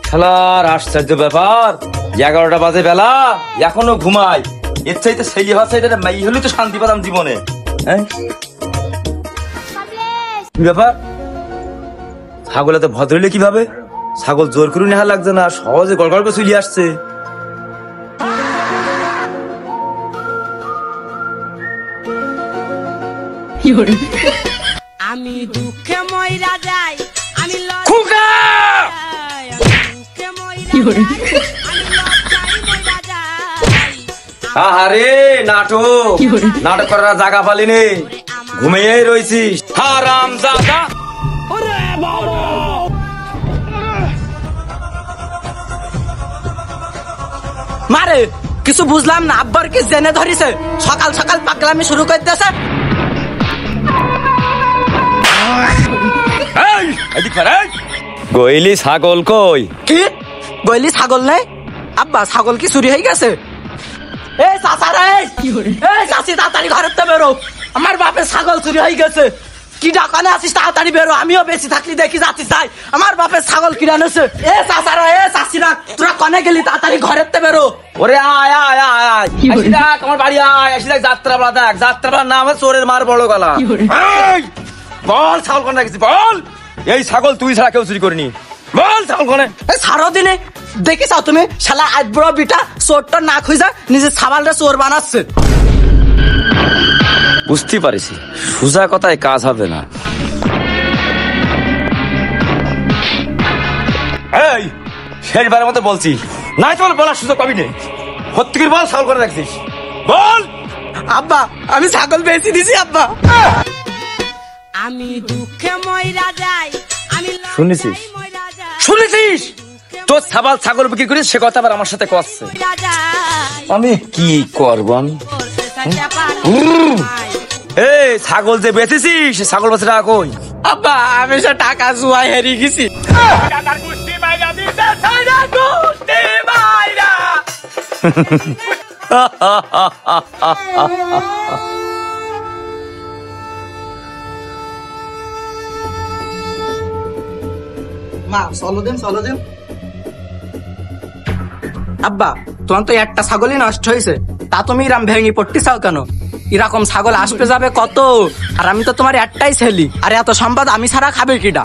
খেলার আশ্চর্য ব্যাপার, 11টা বাজে বেলা এখনো ঘুমাই। এর চাইতে ছেলে ভাষা এটা মাই হলে তো শান্তি পেতাম জীবনে। হ্যাঁ কি ব্যাপার, ছাগল এত ভদ্র হইলে কিভাবে? ছাগল জোর করে নেওয়া লাগছে না, সহজে গড়গড় করে চলে আসছে। আমি দুঃখে মইরা যাই, আমি আরে নাটক নাটক করার জায়গা পালিনি, ঘুমিয়ে রয়েছিস হারাম জাদা। মারে কিছু বুঝলাম না, আব্বার কি জেনে ধরিছে? সকাল সকাল পাগলামি শুরু করতেছে। গইলি ছাগল কই? কি গইলি ছাগল নেই? আব্বা ছাগল কি চুরি হয়ে গেছে? এই চাচা রে, এই চাচি তাড়াতাড়ি ঘরের তো বেরো, আমার বাপের ছাগল চুরি হয়ে গেছে। কি ডাকানে আছিস, তাড়াতাড়ি বেরো, আমিও বেশি থাকলি দেখি যাচ্ছি তাই। আমার বাপের ছাগল কিনে আনেছে। এ চাচারা, এ চাচিরা, তোরা কনে গেলি? তাড়াতাড়ি ঘরের তো বেরো। ওরে আয় আয় আয় আয়, আসি দেখ আমার বাড়ি আয়, আসি দেখ যাত্রাপালা দেখ। যাত্রাপালার নাম হচ্ছে চোরের মার বড় গলা। বল ছাগল কোনে রেখেছিস বল? এই ছাগল তুই ছাড়া কেউ চুরি করিনি, বল ছাগল কোনে? সারো দিনে দেখিস তুমি শালা আজ বড় বিটা চোরটা না খুঁজা নিজের ছাবালটা চোর বানাচ্ছে। বুঝতে পারিস সোজা কথায় কাজ হবে না। এই শেষবারের মতো বলছি, নাই তোমার বলার সুযোগ পাবি না। সত্যি করে বল ছাগল করে রাখছিস, বল। আব্বা আমি ছাগল বেচে দিছি আব্বা। আমি দুঃখে মইরা যাই, আমি শুনেছিস শুনেছিস তোর ছাবাল ছাগল বিক্রি করিস, সে কথা আবার আমার সাথে করছে। আমি কি করবো? আমি এই ছাগল যে বেচেছিস সে ছাগল বেচে টাকা কই? আব্বা আমি সে টাকা জুয়াই হেরিয়ে গেছি। মা চলো দিন চলো দিন। আব্বা তোমার তো একটা ছাগলই নষ্ট হয়েছে, তা তুমি এরম ভেঙে পড়তে চাও কেন? এরকম ছাগল আসবে যাবে কত, আর আমি তো তোমার একটাই ছেলে, আর এত সম্পদ আমি ছাড়া খাবে কিটা?